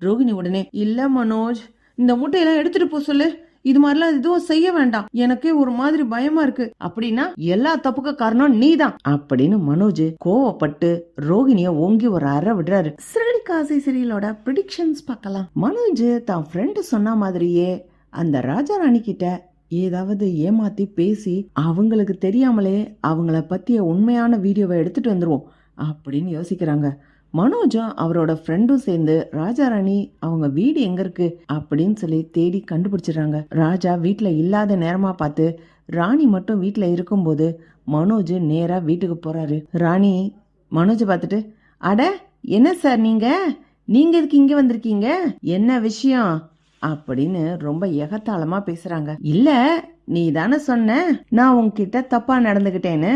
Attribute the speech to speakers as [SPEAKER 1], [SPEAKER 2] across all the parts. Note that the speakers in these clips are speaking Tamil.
[SPEAKER 1] ரோகிணி உடனே, இல்ல மனோஜ், இந்த மூட்டையெல்லாம் எடுத்துட்டு போ சொல்லு. இது மாதிரிலாம் எதுவும் செய்ய வேண்டாம், எனக்கே ஒரு மாதிரி பயமா இருக்கு. அப்படின்னா எல்லா தப்புக்கு காரணம் நீதான் அப்படின்னு மனோஜ் கோவப்பட்டு ரோகிணிய ஓங்கி ஒரு அறை விடுறாரு. சிறகடிக்க சீரியலோட ப்ரிடிக்ஷன்ஸ் பார்க்கலாம். மனோஜ் தான் ஃப்ரெண்டு சொன்ன மாதிரியே அந்த ராஜா ராணி கிட்ட ஏதாவது ஏமாத்தி பேசி அவங்களுக்கு தெரியாமலே அவங்கள பத்திய உண்மையான வீடியோவை எடுத்துட்டு வந்துருவோம் அப்படின்னு யோசிக்கிறாங்க. மனோஜும் அவரோட ஃப்ரெண்டும் சேர்ந்து ராஜா ராணி அவங்க வீடு எங்க இருக்கு அப்படின்னு சொல்லி தேடி கண்டுபிடிச்சிடுறாங்க. ராஜா வீட்டுல இல்லாத நேரமா பார்த்து ராணி மட்டும் வீட்டுல இருக்கும்போது மனோஜ் நேரா வீட்டுக்கு போறாரு. ராணி மனோஜ் பார்த்துட்டு, அட என்ன சார் நீங்க எதுக்கு இங்க வந்திருக்கீங்க, என்ன விஷயம் அப்படின்னு ரொம்ப எகத்தாளமா பேசுறாங்க. இல்ல, நீ தானே சொன்ன நான் உன்கிட்ட தப்பா நடந்துகிட்டேன்னு.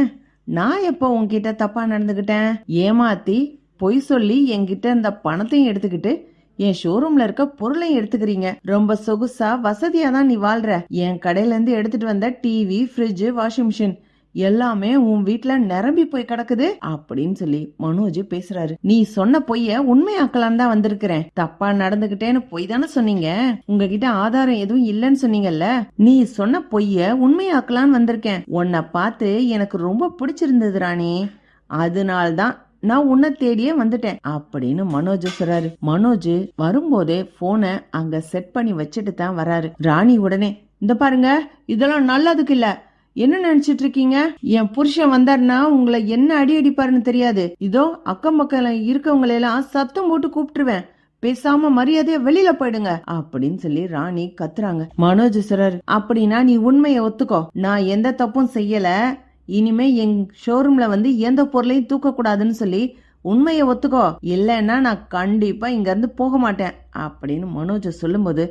[SPEAKER 1] நான் எப்போ உன்கிட்ட தப்பா நடந்துகிட்டேன்? ஏமாத்தி பொய் சொல்லி என்கிட்ட இந்த பணத்தையும் எடுத்துக்கிட்டு என் ஷோரூம்ல இருக்க பொருளையும் எடுத்துக்கிறீங்க. ரொம்ப சொகுசா வசதியா தான் நீ வாழ்ற. என் கடையில இருந்து எடுத்துட்டு வந்த டிவி, ஃப்ரிட்ஜ், வாஷிங் மிஷின் எல்லாமே உன் வீட்டுல நிரம்பி போய் கிடக்குது அப்படின்னு சொல்லி மனோஜ் பேசுறாரு. நீ சொன்ன பொய்ய உண்மையாக்கலாம் தான் வந்திருக்கிறேன். தப்பா நடந்துகிட்டேன்னு பொய் தானே சொன்னீங்க, உங்ககிட்ட ஆதாரம் எதுவும் இல்லைன்னு சொன்னீங்கல்ல. நீ சொன்ன பொய்ய உண்மையாக்கலான்னு வந்திருக்கேன். உன்னை பார்த்து எனக்கு ரொம்ப பிடிச்சிருந்தது ராணி, அதனால்தான் நான் உன்னை தேடியே வந்துட்டேன் அப்படின்னு மனோஜ் சொல்றாரு. மனோஜ் வரும்போதே போனை அங்க செட் பண்ணி வச்சுட்டு தான் வராரு. ராணி உடனே, இந்த பாருங்க, இதெல்லாம் நல்லதுக்கு இல்ல. என்ன நினைச்சிட்டு இருக்கீங்க? என் புருஷன் வந்தாருன்னா உங்களை என்ன அடி அடிப்பாருன்னு தெரியாது. இதோ அக்கம் பக்கம் இருக்கவங்களை எல்லாம் சத்தம் போட்டு கூப்பிட்டுருவேன். பேசாம மரியாதையா வெளியில போயிடுங்க அப்படின்னு சொல்லி ராணி கத்துறாங்க. மனோஜ் சொல்றாரு, அப்படின்னா நீ உண்மையை ஒத்துக்கோ, நான் எந்த தப்பும் செய்யல. இனிமே என் ஷோரூம்ல வந்து எந்த பொருளையும் தூக்க கூடாதுன்னு சொல்லி உண்மையை ஒத்துக்கோ, இல்லைன்னா நான் கண்டிப்பா இங்க இருந்து போக மாட்டேன் அப்படின்னு மனோஜ் சொல்லும்போது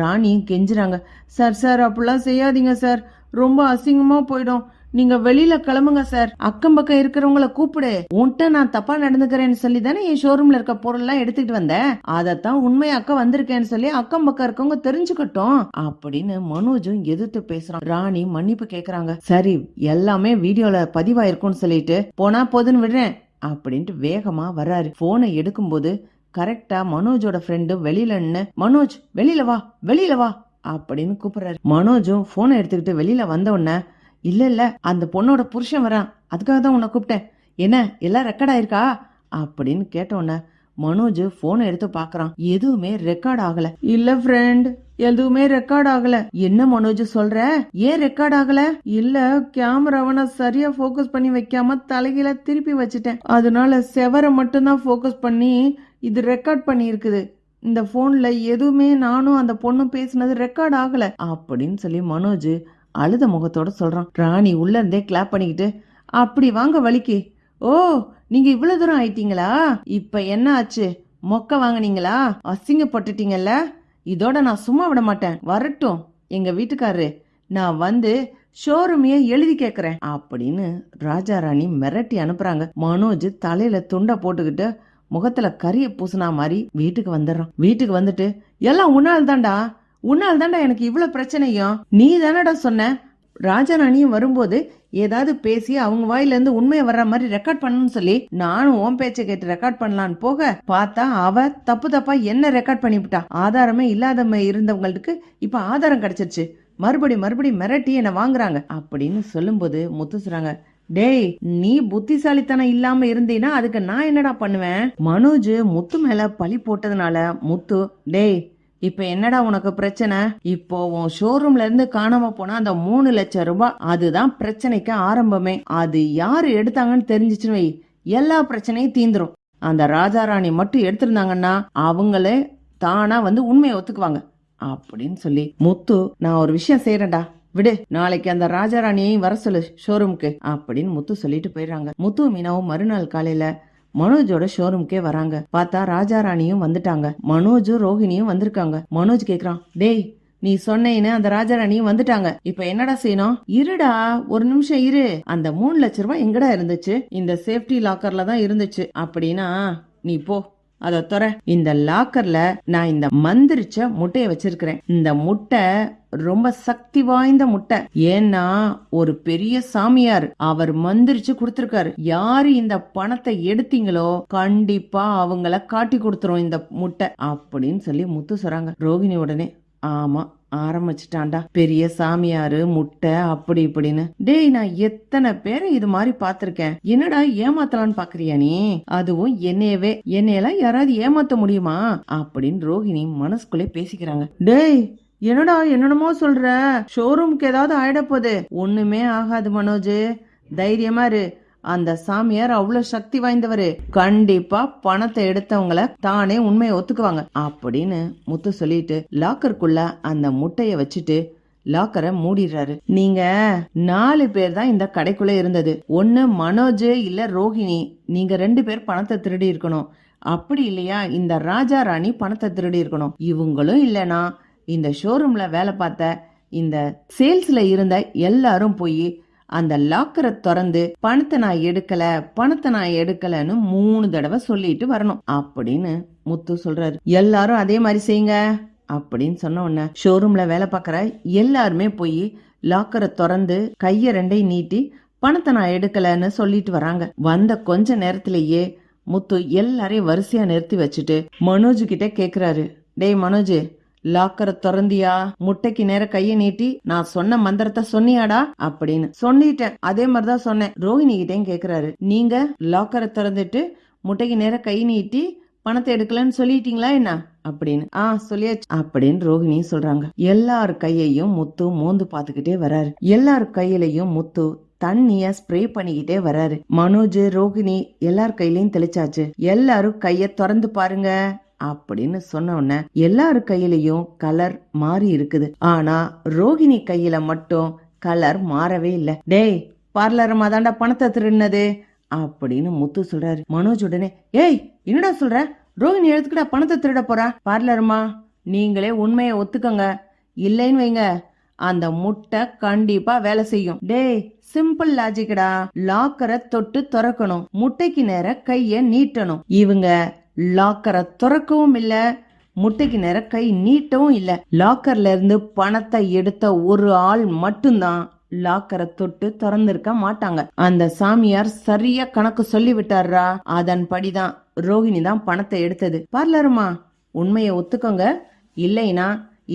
[SPEAKER 1] ராணியும் கெஞ்சுறாங்க. சார் சார் அப்படிலாம் செய்யாதீங்க சார், ரொம்ப அசிங்கமா போயிடும். நீங்க வெளியில கிளம்புங்க சார், அக்கம் பக்கம் இருக்கிறவங்கள கூப்பிடு. உன்கிட்ட நான் தப்பா நடந்துக்கிறேன்னு சொல்லி தானே என் ஷோரூம்ல இருக்க பொருள் எல்லாம் எடுத்துக்கிட்டு வந்தேன். அதத்தான் உண்மையாக்க வந்திருக்கேன்னு சொல்லி அக்கம் பக்கம் இருக்கவங்க தெரிஞ்சுக்கட்டும் அப்படின்னு மனோஜும் எதிர்த்து பேசுறான். ராணி மன்னிப்பு கேக்குறாங்க. சரி, எல்லாமே வீடியோல பதிவாயிருக்கும்னு சொல்லிட்டு போனா போதுன்னு விடுறேன் அப்படின்ட்டு வேகமா வர்றாரு. போனை எடுக்கும்போது கரெக்டா மனோஜோட ஃப்ரெண்டு வெளியில நின்னு, மனோஜ் வெளியில வா வெளியில வா அப்படின்னு கூப்பிடுறாரு. மனோஜும் போனை எடுத்துக்கிட்டு வெளியில வந்த உடனே, இல்ல இல்ல, அந்த பொண்ணோட புருஷன் வரான், அதுக்காக தான் உன்னை கூப்பிட்டேன், என்ன எல்லாம் ரெக்கார்ட் ஆயிருக்கா அப்படின்னு கேட்ட உடனே மனோஜ் போனை எடுத்து பாக்குறான். எதுவுமே ரெக்கார்ட் ஆகல. இல்ல ஃப்ரெண்ட், எதுவுமே ரெக்கார்ட் ஆகல. என்ன மனோஜ் சொல்ற, ஏன் ரெக்கார்ட் ஆகல? இல்ல, கேமராவை நான் சரியா போக்கஸ் பண்ணி வைக்காம தலைகீழ திருப்பி வச்சுட்டேன், அதனால செவரை மட்டும்தான் போக்கஸ் பண்ணி இது ரெக்கார்ட் பண்ணி இருக்குது. இந்த போன்ல எதுவுமே நானும் அந்த பொண்ணும் பேசினது ரெக்கார்ட் ஆகல அப்படின்னு சொல்லி மனோஜ் அழுத முகத்தோட சொல்றான். ராணி உள்ள இருந்தே கிளாப் பண்ணிக்கிட்டு, அப்படி வாங்க வலிக்கு. ஓ, நீங்க இவ்வளவு தூரம் ஆயிட்டீங்களா? இப்ப என்ன ஆச்சு? மொக்க வாங்கினீங்களா? அசிங்கப்பட்டுட்டீங்கல்ல? இதோட நான் சும்மா விட மாட்டேன். வரட்டும் எங்க வீட்டுக்காரரு, நான் வந்து ஷோரூமையே எழுதி கேக்குறேன் அப்படின்னு ராஜா ராணி மிரட்டி அனுப்புறாங்க. மனோஜ் தலையில துண்டை போட்டுக்கிட்டு முகத்துல கரிய பூசினா மாதிரி வீட்டுக்கு வந்துடுறான். வீட்டுக்கு வந்துட்டு, எல்லாம் உன்னால் தாண்டா எனக்கு இவ்வளவு பிரச்சனையும். நீ தானடா சொன்ன ராஜாராணியும் வரும்போது ஏதாவது பேசி அவங்க வாயில இருந்து உண்மையை வர்ற மாதிரி ரெக்கார்ட் பண்ணணும்னு சொல்லி. நானும் ஓம் பேச்சை கேட்டு ரெக்கார்ட் பண்ணலான்னு போக பார்த்தா அவ தப்பா என்ன ரெக்கார்ட் பண்ணிவிட்டா. ஆதாரமே இல்லாத இருந்தவங்களுக்கு இப்ப ஆதாரம் கிடைச்சிருச்சு. மறுபடி மிரட்டி என்ன வாங்குறாங்க அப்படின்னு சொல்லும்போது முத்து சொல்றாங்க, டேய், நீ புத்திசாலித்தனம் இல்லாம இருந்தீனா அதுக்கு நான் என்னடா பண்ணுவேன்? மனோஜ் முத்து மேல பழி போட்டதுனால முத்து, டேய் இப்ப என்னடா உனக்கு பிரச்சனை? இப்போ உன் ஷோரூம்ல இருந்து காணாம போனா அந்த 3 லட்சம் ரூபாய், அதுதான் பிரச்சனைக்கு ஆரம்பமே. அது யாரு எடுத்தாங்கன்னு தெரிஞ்சிச்சுன்னு வை, எல்லா பிரச்சனையும் தீந்துரும். அந்த ராஜாராணி மட்டும் எடுத்திருந்தாங்கன்னா அவங்களே தானா வந்து உண்மையை ஒத்துக்குவாங்க அப்படின்னு சொல்லி, முத்து நான் ஒரு விஷயம் செய்யறேன்டா, விடு, நாளைக்கு அந்த ராஜாராணியையும் வர சொல்லு ஷோரூம்க்கு அப்படின்னு முத்து சொல்லிட்டு போயிடுறாங்க. முத்து மீனாவும் மறுநாள் காலையில மனோஜோட ஷோரூம்க்கே வராங்க. பார்த்தா ராஜாராணியும் வந்துட்டாங்க, மனோஜும் ரோஹிணியும் வந்திருக்காங்க. மனோஜ் கேக்குறான், டேய் நீ சொன்னேன்னு அந்த ராஜாராணியும் வந்துட்டாங்க, இப்ப என்னடா செய்யணும்? இருடா, ஒரு நிமிஷம் இரு. அந்த 3 லட்சம் ரூபாய் எங்கடா இருந்துச்சு? இந்த சேஃப்டி லாக்கர்ல தான் இருந்துச்சு. அப்படின்னா நீ போ, அத தர இந்த லாக்கர்ல நான் இந்த மந்திரிச்ச முட்டைய வச்சிருக்கிறேன். இந்த முட்டை ரொம்ப சக்தி வாய்ந்த முட்டை. ஏன்னா ஒரு பெரிய சாமியார் அவர் மந்திரிச்சு கொடுத்திருக்காரு. யாரு இந்த பணத்தை எடுத்தீங்களோ கண்டிப்பா அவங்கள காட்டி கொடுத்துரும் இந்த முட்டை அப்படின்னு சொல்லி முத்து சொல்றாங்க. ரோகிணி உடனே ஆமா ஆரம்பிச்சுட்டான்டா பெரிய சாமியாரு முட்டை அப்படி இப்படின்னு. டேய் நான் எத்தனை பேரை இது மாதிரி பாத்திருக்கேன். என்னடா ஏமாத்தலான்னு பாக்குறியா நீ? அதுவும் என்னையெல்லாம் யாராவது ஏமாத்த முடியுமா அப்படின்னு ரோகிணி மனசுக்குள்ளே பேசிக்கிறாங்க. டேய் என்னடா என்னென்னமோ சொல்ற, ஷோரூம்க்கு ஏதாவது ஆயிட போகுது. ஒண்ணுமே ஆகாது மனோஜ், தைரியமா இரு. அந்த சாமியார் அவ்வளவு சக்தி வாய்ந்தவரு. கண்டிப்பா பணத்தை எடுத்தவங்கள தானே உண்மையை ஒத்துக்குவாங்க அப்படின்னு முத்து சொல்லிட்டு லாக்கருக்குள்ள அந்த முட்டைய வச்சுட்டு லாக்கரை மூடிடுறாரு. நீங்க 4 பேர் தான் இந்த கடைக்குள்ள இருந்தது. ஒன்னு மனோஜ் இல்ல ரோஹிணி, நீங்க 2 பேர் பணத்தை திருடி இருக்கணும். அப்படி இல்லையா இந்த ராஜா ராணி பணத்தை திருடி இருக்கணும். இவங்களும் இல்லனா இந்த ஷோரூம்ல வேலை பார்த்த இந்த சேல்ஸ்ல இருந்த எல்லாரும் போய் அந்த லாக்கரை திறந்து பணத்தை நான் எடுக்கலன்னு 3 தடவை சொல்லிட்டு வரணும் அப்படின்னு முத்து சொல்றாரு. எல்லாரும் அதே மாதிரி செய்யுங்க அப்படின்னு சொன்ன உடனே ஷோரூம்ல வேலை பார்க்கற எல்லாருமே போய் லாக்கரை திறந்து கைய 2 நீட்டி பணத்தை நான் எடுக்கலன்னு சொல்லிட்டு வராங்க. வந்த கொஞ்ச நேரத்திலேயே முத்து எல்லாரையும் வரிசையா நிறுத்தி வச்சுட்டு மனோஜ் கிட்ட கேக்குறாரு. டேய் மனோஜ், லாக்கரை திறந்தியா? முட்டைக்கு நேர கைய நீட்டி நான் சொன்ன மந்திரத்தை சொன்னியாடா அப்படின்னு. சொல்லிட்டேன், அதே மாதிரிதான் சொன்னேன். ரோஹிணி கிட்டேயும் கேக்குறாரு. நீங்க லாக்கரை திறந்துட்டு முட்டைக்கு நேர கை நீட்டி பணத்தை எடுக்கலன்னு சொல்லிட்டீங்களா என்ன அப்படின்னு. சொல்லியாச்சு அப்படின்னு ரோஹிணி சொல்றாங்க. எல்லார் கையையும் முத்து மோந்து பாத்துக்கிட்டே வராரு. எல்லார் கையிலையும் முத்து தண்ணிய ஸ்ப்ரே பண்ணிக்கிட்டே வராரு. மனோஜ் ரோஹிணி எல்லார் கையிலயும் தெளிச்சாச்சு. எல்லாரும் கைய திறந்து பாருங்க அப்படின்னு சொன்ன உடனே எல்லாரு கையிலயும் கலர் மாறி இருக்குது. ஆனா ரோஹிணி கையில மட்டும் கலர் மாறவே இல்ல. டேய் பார்லரமா தாண்டா பணத்தை திருடினது அப்படின்னு முத்து சொல்றாரு. மனோஜ் உடனே ஏய் என்னடா சொல்ற? ரோஹிணி எடுத்துக்கிட்டா பணத்தை திருட போறா? பார்லருமா நீங்களே உண்மையை ஒத்துக்கங்க, இல்லைன்னு வைங்க அந்த முட்டை கண்டிப்பா வேலை செய்யும். டேய் சிம்பிள் லாஜிக்கடா. லாக்கரை தொட்டு திறக்கணும், முட்டைக்கு நேர கைய நீட்டணும். இவங்க லாக்கரை திறக்கவும் இல்ல, முட்டைக்கு நேர கை நீட்டவும் இல்ல. லாக்கர்ல இருந்து பணத்தை எடுத்த ஒரு ஆள் மட்டும்தான் லாக்கரை தொட்டு திறந்திருக்க மாட்டாங்க. அந்த சாமியார் சரியா கணக்கு சொல்லி விட்டாரா, அதன்படிதான் ரோஹிணி தான் பணத்தை எடுத்தது. பார்லருமா உண்மையை ஒத்துக்கோங்க, இல்லைனா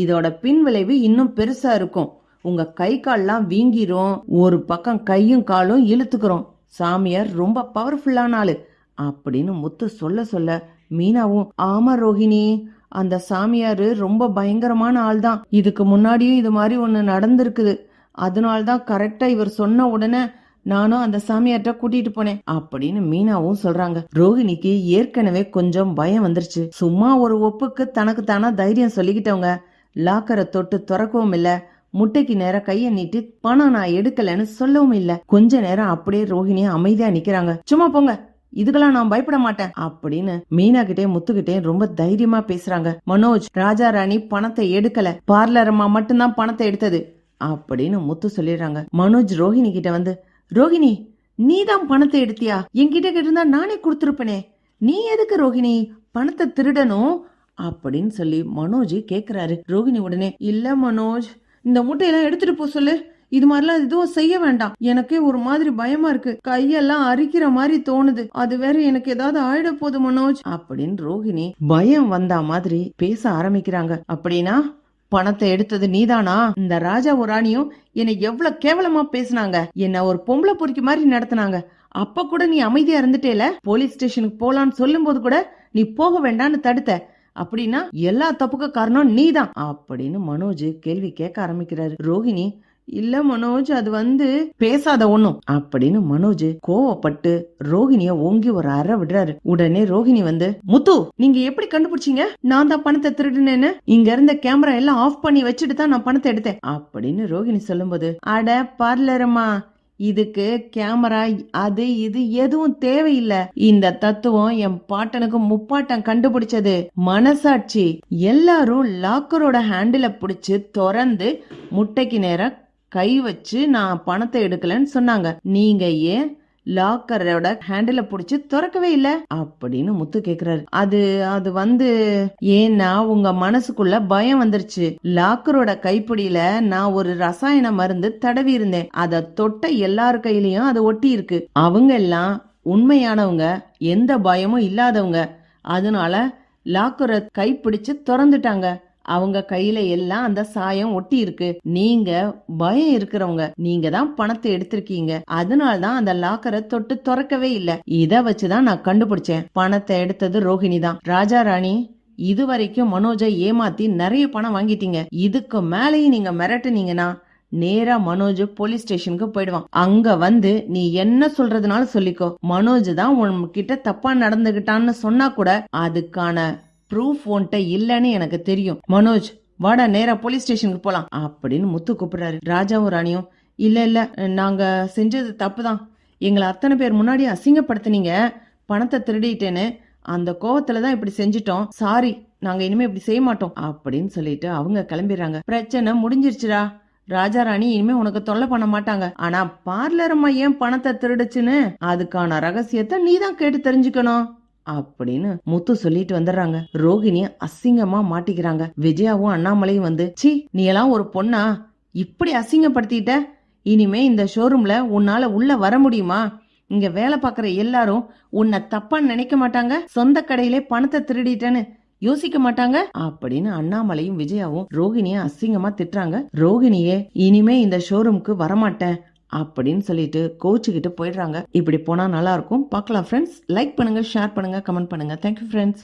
[SPEAKER 1] இதோட பின் விளைவு இன்னும் பெருசா இருக்கும். உங்க கை கால்லாம் வீங்கிரும், ஒரு பக்கம் கையும் காலும் இழுத்துக்கிறோம். சாமியார் ரொம்ப பவர்ஃபுல்லான ஆளு அப்படின்னு முத்து சொல்ல மீனாவும் ஆமா ரோஹிணி, அந்த சாமியாரு ரொம்ப பயங்கரமான ஆள் தான். இதுக்கு முன்னாடியும் இது மாதிரி ஒண்ணு நடந்திருக்குது. அதனால்தான் கரெக்டா இவர் சொன்ன உடனே நானும் அந்த சாமியார்ட்ட கூட்டிட்டு போனேன் அப்படின்னு மீனாவும் சொல்றாங்க. ரோஹிணிக்கு ஏற்கனவே கொஞ்சம் பயம் வந்துருச்சு. சும்மா ஒரு ஒப்புக்கு தனக்கு தானா தைரியம் சொல்லிக்கிட்டவங்க லாக்கரை தொட்டு திறக்கவும் இல்ல, முட்டைக்கு நேர கைய நீட்டி பணம் நான் எடுக்கலன்னு சொல்லவும் இல்ல. கொஞ்ச நேரம் அப்படியே ரோஹிணி அமைதியா நிக்கிறாங்க. சும்மா போங்க, இதுக்கெல்லாம் நான் பயப்பட மாட்டேன் அப்படின்னு மீனா கிட்டே முத்துக்கிட்டே ரொம்ப தைரியமா பேசுறாங்க. மனோஜ் ராஜா ராணி பணத்தை எடுக்கல, பார்லரம்மா மட்டும்தான் பணத்தை எடுத்தது அப்படின்னு முத்து சொல்லிடுறாங்க. மனோஜ் ரோஹிணி கிட்ட வந்து ரோஹிணி நீ தான் பணத்தை எடுத்தியா? என்கிட்ட கேட்டிருந்தா நானே கொடுத்துருப்பனே, நீ எதுக்கு ரோஹிணி பணத்தை திருடணும் அப்படின்னு சொல்லி மனோஜ் கேக்குறாரு. ரோஹிணி உடனே இல்ல மனோஜ், இந்த முட்டையெல்லாம் எடுத்துட்டு போ சொல்லு, இது மாதிரிலாம் எதுவும் செய்ய வேண்டாம். எனக்கே ஒரு மாதிரி பயமா இருக்கு, கையெல்லாம் அரிக்கிற மாதிரி தோணுது. அது வேற எனக்கு ஏதாவது ஆயிட போகுது மனோஜ் அப்படின்னு ரோஹிணி பயம் வந்தா மாதிரி பேச ஆரம்பிக்கிறாங்க. அப்படின்னா பணத்தை எடுத்தது நீதானா? இந்த ராஜா ஒரு ராணியும் என்னை எவ்வளவு கேவலமா பேசினாங்க, என்ன ஒரு பொம்பளை பொறுக்கி மாதிரி நடத்தினாங்க. அப்ப கூட நீ அமைதியா இருந்துட்டேல, போலீஸ் ஸ்டேஷனுக்கு போலான்னு சொல்லும் போது கூட நீ போக வேண்டான்னு தடுத்த. அப்படின்னா எல்லா தப்புக்கு காரணம் நீதான் அப்படின்னு மனோஜ் கேள்வி கேட்க ஆரம்பிக்கிறாரு. ரோஹிணி இல்ல மனோஜ், அது வந்து பேசாத ஒண்ணும் அப்படின்னு மனோஜ் கோவப்பட்டு ரோஹிணிய ஓங்கி ஒரு அறை விடுறாரு. உடனே ரோஹிணி வந்து முத்து நீங்க எப்படி கண்டுபிடிச்சீங்க நான் தான் பணத்தை திருடுனேன்னு? இங்க இருந்த கேமரா எல்லாம் ஆஃப் பண்ணி வச்சுட்டு தான் நான் பணத்தை எடுத்தேன் அப்படின்னு ரோஹிணி சொல்லும்போது அட பார்லரம்மா, இதுக்கு கேமரா அது இது எதுவும் தேவையில்லை. இந்த தத்துவம் என் பாட்டனுக்கு முப்பாட்டம் கண்டுபிடிச்சது. மனசாட்சி. எல்லாரும் லாக்கரோட ஹேண்டில புடிச்சு திறந்து முட்டைக்கு நேர கை வச்சு நான் பணத்தை எடுக்கலன்னு சொன்னாங்க. நீங்க ஏன் லாக்கரோட ஹேண்டில புடிச்சு திறக்கவே இல்ல அப்படின்னு முத்து கேக்குறாரு. அது அது வந்து ஏன்னா உங்க மனசுக்குள்ள பயம் வந்துருச்சு. லாக்கரோட கைப்பிடியில நான் ஒரு ரசாயன மருந்து தடவி இருந்தேன். அத தொட்ட எல்லார் கையிலயும் அது ஒட்டி இருக்கு. அவங்க எல்லாம் உண்மையானவங்க, எந்த பயமும் இல்லாதவங்க. அதனால லாக்கரை கைப்பிடிச்சு திறந்துட்டாங்க. அவங்க கையில எல்லாம் அந்த சாயம் ஒட்டி இருக்கு. நீங்க பயம் இருக்கிறவங்க, நீங்க தான் பணத்தை எடுத்திருக்கீங்க. அதனாலதான் அந்த லாக்கரை தொட்டு திறக்கவே இல்ல. இத வச்சுதான் நான் கண்டுபிடிச்சேன். பணத்தை எடுத்தது ரோஹிணி தான். ராஜா ராணி, இதுவரைக்கும் மனோஜை ஏமாத்தி நிறைய பணம் வாங்கிட்டீங்க. இதுக்கு மேலேயும் நீங்க மிரட்டுனீங்கன்னா நேரா மனோஜ் போலீஸ் ஸ்டேஷனுக்கு போயிடுவான். அங்க வந்து நீ என்ன சொல்றதுனால சொல்லிக்கோ. மனோஜ் தான் உன்கிட்ட தப்பா நடந்துகிட்டான்னு சொன்னா கூட அதுக்கான ப்ரூஃப் உன்கிட்ட இல்லன்னு எனக்கு தெரியும். மனோஜ், வாடா நேரா போலீஸ் ஸ்டேஷனுக்கு போலாம் அப்படின்னு முத்து கூப்பிடுறாரு. ராஜாவும் ராணியும், இல்ல நாங்க செஞ்சது தப்புதான். எங்களை அத்தனை பேர் முன்னாடி அசிங்கப்படுத்தினீங்க. பணத்தை திருடிட்டேன்னு அந்த கோவத்துலதான் இப்படி செஞ்சிட்டோம். சாரி, நாங்க இனிமே இப்படி செய்ய மாட்டோம் அப்படின்னு சொல்லிட்டு அவங்க கிளம்பிடுறாங்க. பிரச்சனை முடிஞ்சிருச்சுடா. ராஜா ராணி இனிமே உனக்கு தொல்லை பண்ண மாட்டாங்க. ஆனா பார்லர் அம்மா ஏன் பணத்தை திருடுச்சுன்னு அதுக்கான ரகசியத்தை நீதான் கேட்டு தெரிஞ்சுக்கணும் அப்படின்னு முத்து சொல்லிட்டு வந்துடுறாங்க. ரோஹிணி அசிங்கமா மாட்டிக்கிறாங்க. விஜயாவும் அண்ணாமலையும் வந்து, சி நீ எல்லாம் ஒரு பொண்ணா, இப்படி அசிங்கப்படுத்திட்ட? இனிமே இந்த ஷோரூம்ல உன்னால உள்ள வர முடியுமா? இங்க வேலை பாக்குற எல்லாரும் உன்னை தப்பா நினைக்க மாட்டாங்க? சொந்த கடையிலே பணத்தை திருடிட்டேன்னு யோசிக்க மாட்டாங்க அப்படின்னு அண்ணாமலையும் விஜயாவும் ரோஹிணிய அசிங்கமா திட்டுறாங்க. ரோஹிணியே இனிமே இந்த ஷோரூம்க்கு வரமாட்டேன் அப்படின்னு சொல்லிட்டு கோச்சுக்கிட்டு போயிடுறாங்க. இப்படி போனா நல்லா இருக்கும். பார்க்கலாம் ஃப்ரெண்ட்ஸ். லைக் பண்ணுங்க, ஷேர் பண்ணுங்க, கமெண்ட் பண்ணுங்க. Thank you friends.